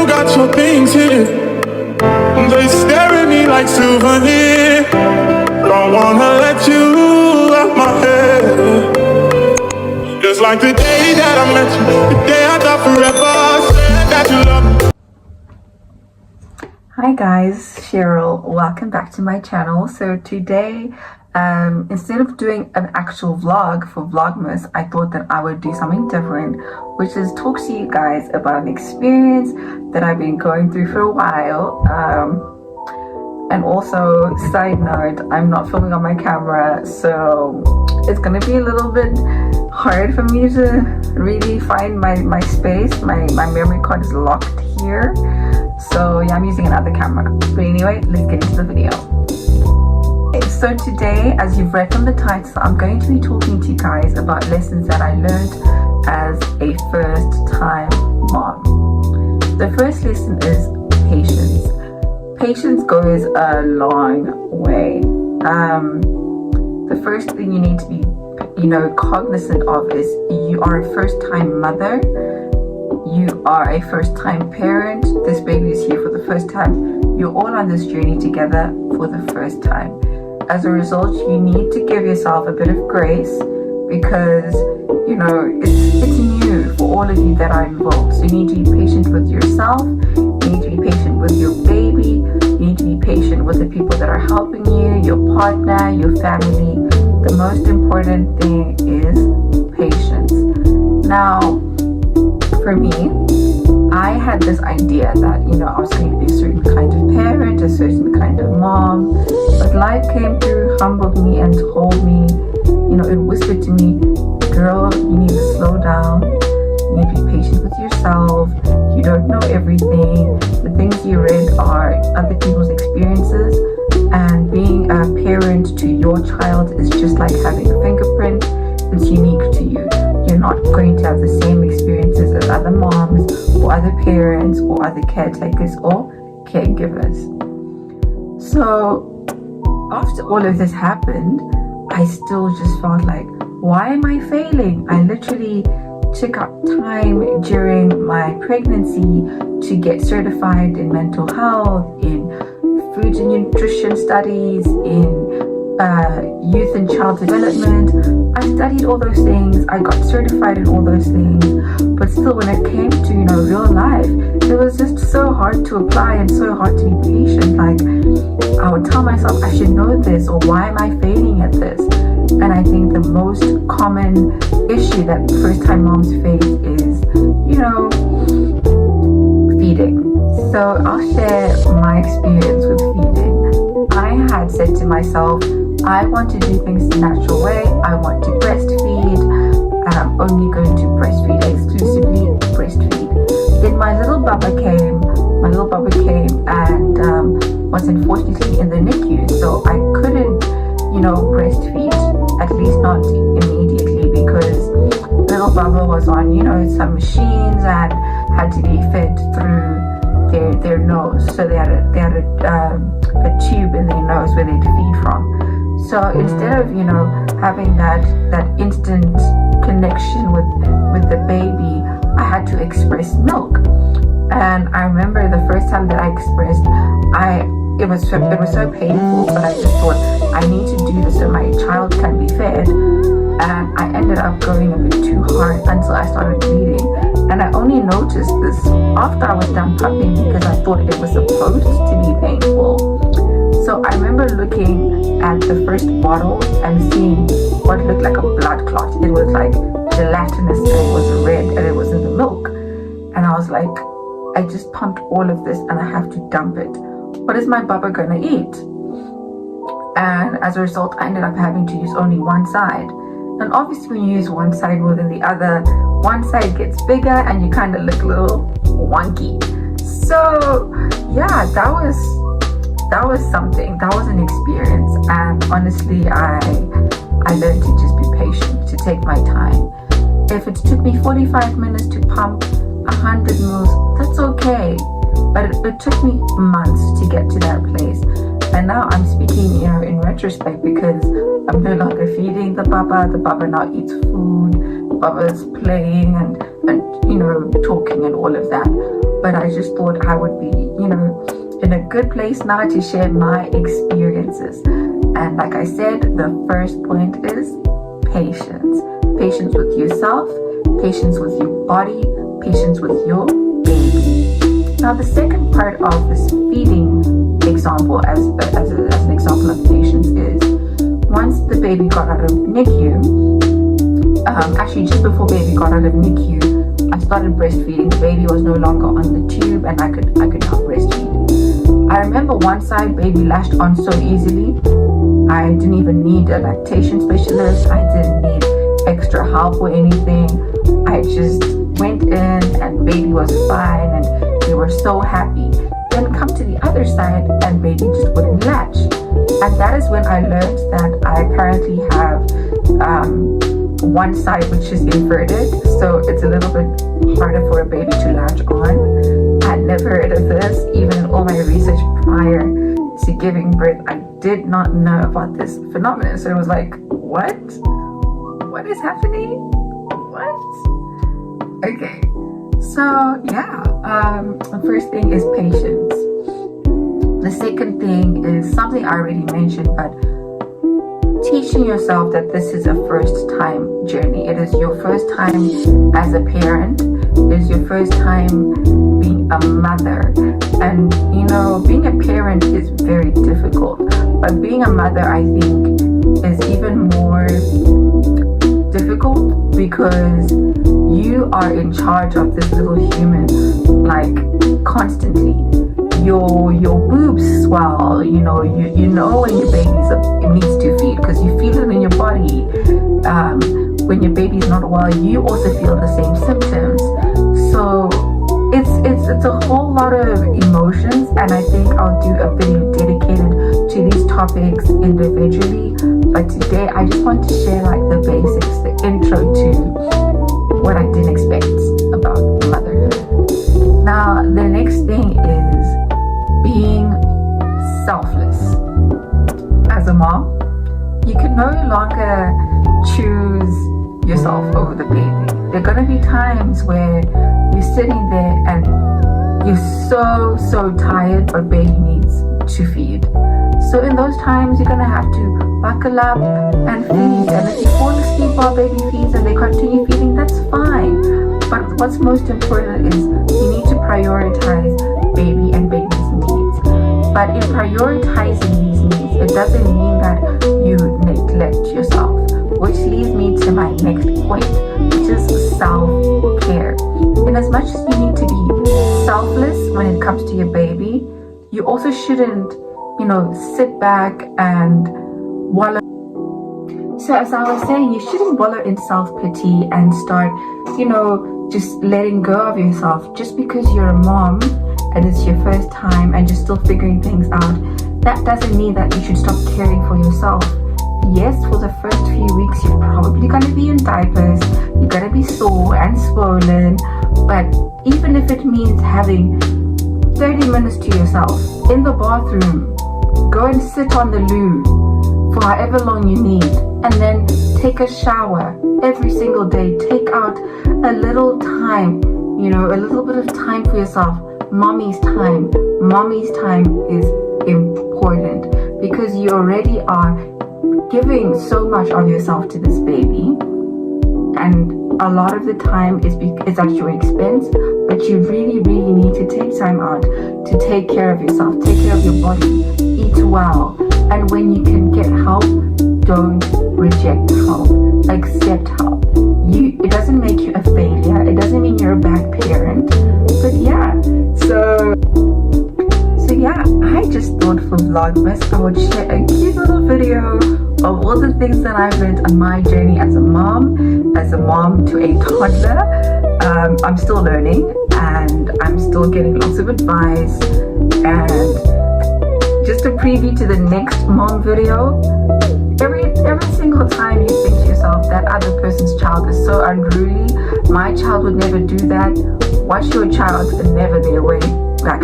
got your things here. They stare at me like souvenirs. Don't wanna let you out my head. Just like the day that I met you, the day I thought forever, said that you love me. Hi guys, Cheryl, welcome back to my channel. So today, instead of doing an actual vlog for Vlogmas, I thought that I would do something different, which is talk to you guys about an experience that I've been going through for a while. And also, side note, I'm not filming on my camera, so it's gonna be a little bit hard for me to really find my space. My memory card is locked here. So yeah, I'm using another camera. But anyway, let's get into the video. Okay, so today, as you've read from the title, I'm going to be talking to you guys about lessons that I learned as a first-time mom. The first lesson is patience. Patience goes a long way. The first thing you need to be, cognizant of is you are a first-time mother. You are a first-time parent. This baby is here for the first time. You're all on this journey together for the first time. As a result, you need to give yourself a bit of grace because, it's new for all of you that are involved. So you need to be patient with yourself. You need to be patient with your baby. You need to be patient with the people that are helping you, your partner, your family. The most important thing is patience. Now, for me, I had this idea that, I was going to be a certain kind of parent, a certain kind of mom, but life came through, humbled me and told me, it whispered to me, girl, you need to slow down, you need to be patient with yourself, you don't know everything, the things you read are other people's experiences, and being a parent to your child is just like having a fingerprint. It's unique to you. You're not going to have the same experiences as other moms or other parents or other caretakers or caregivers. So after all of this happened, I still just felt like, why am I failing? I literally took up time during my pregnancy to get certified in mental health, in food and nutrition studies, in youth and child development. I studied all those things. I got certified in all those things. But still, when it came to, real life, it was just so hard to apply and so hard to be patient. Like, I would tell myself, I should know this, or why am I failing at this? And I think the most common issue that first-time moms face is, feeding. So I'll share my experience with feeding. I had said to myself, I want to do things the natural way. I want to breastfeed. I'm only going to breastfeed, exclusively breastfeed. Then my little bubba came and was unfortunately in the NICU. So I couldn't, breastfeed, at least not immediately, because little bubba was on, some machines and had to be fed through their nose. So they had a tube in their nose where they'd feed from. So instead of, having that instant connection with the baby, I had to express milk. And I remember the first time that I expressed, it was so painful, but I just thought, I need to do this so my child can be fed. And I ended up going a bit too hard until I started bleeding. And I only noticed this after I was done pumping because I thought it was supposed to be painful. So I remember looking at the first bottle and seeing what looked like a blood clot. It was like gelatinous and it was red and it was in the milk. And I was like, I just pumped all of this and I have to dump it. What is my bubba gonna eat? And as a result, I ended up having to use only one side. And obviously when you use one side more than the other, one side gets bigger and you kind of look a little wonky. So yeah, that was something. That was an experience. And honestly, I learned to just be patient, to take my time. If it took me 45 minutes to pump 100 mils, that's okay. But it took me months to get to that place. And now I'm speaking, in retrospect, because I'm no longer feeding the bubba. The bubba now eats food. The bubba is playing and talking and all of that. but I just thought I would be, in a good place now to share my experiences. And like I said, the first point is patience. Patience with yourself, patience with your body, patience with your baby. Now the second part of this feeding example as an example of patience is, once the baby got out of NICU, actually just before baby got out of NICU, I started breastfeeding. The baby was no longer on the tube and I could now breastfeed. I remember one side baby latched on so easily. I didn't even need a lactation specialist. I didn't need extra help or anything. I just went in and baby was fine and we were so happy. Then come to the other side and baby just wouldn't latch. And that is when I learned that I apparently have one side which is inverted, so it's a little bit harder for a baby to latch on. I'd never heard of this. Even in all my research prior to giving birth, I did not know about this phenomenon. So it was like, what is happening? What? Okay, so yeah, the first thing is patience. The second thing is something I already mentioned, but teaching yourself that this is a first time journey. It is your first time as a parent. It is your first time being a mother. And being a parent is very difficult, but being a mother, I think, is even more difficult because you are in charge of this little human, like, constantly. Your boobs swell, you know when your baby needs to feed because you feel it in your body. When your baby's not well, you also feel the same symptoms. So it's a whole lot of emotions, and I think I'll do a video dedicated to these topics individually. But today I just want to share like the basics, the intro to what I didn't expect about motherhood. Now the next thing is being selfless. As a mom, you can no longer choose yourself over the baby. There are going to be times where you're sitting there and you're so tired, but baby needs to feed. So in those times, you're going to have to buckle up and feed. And if you fall asleep while baby feeds and they continue feeding, that's fine. But what's most important is you need to prioritize baby and baby's needs. But in prioritizing these needs, it doesn't mean that you neglect yourself. Which leads me to my next point, which is self-care. In as much as you need to be selfless when it comes to your baby, you also shouldn't, sit back and wallow. So as I was saying, you shouldn't wallow in self-pity and start, just letting go of yourself. Just because you're a mom and it's your first time and you're still figuring things out, that doesn't mean that you should stop caring for yourself. Yes, for the first few weeks, you're probably going to be in diapers, you're going to be sore and swollen, but even if it means having 30 minutes to yourself in the bathroom, go and sit on the loo for however long you need, and then take a shower every single day. Take out a little time, a little bit of time for yourself. Mommy's time is important because you already are giving so much of yourself to this baby, and a lot of the time it's at your expense, but you really need to take time out to take care of yourself, take care of your body, eat well, and when you can get help, don't reject help, accept help. It doesn't make you a failure, it doesn't mean you're a bad parent, but yeah, so yeah, I just thought for Vlogmas I would share a cute little video of all the things that I've learned on my journey as a mom to a toddler. I'm still learning and I'm still getting lots of advice, and just a preview to the next mom video. Every single time you think to yourself that other person's child is so unruly, my child would never do that, watch your child and never their way back.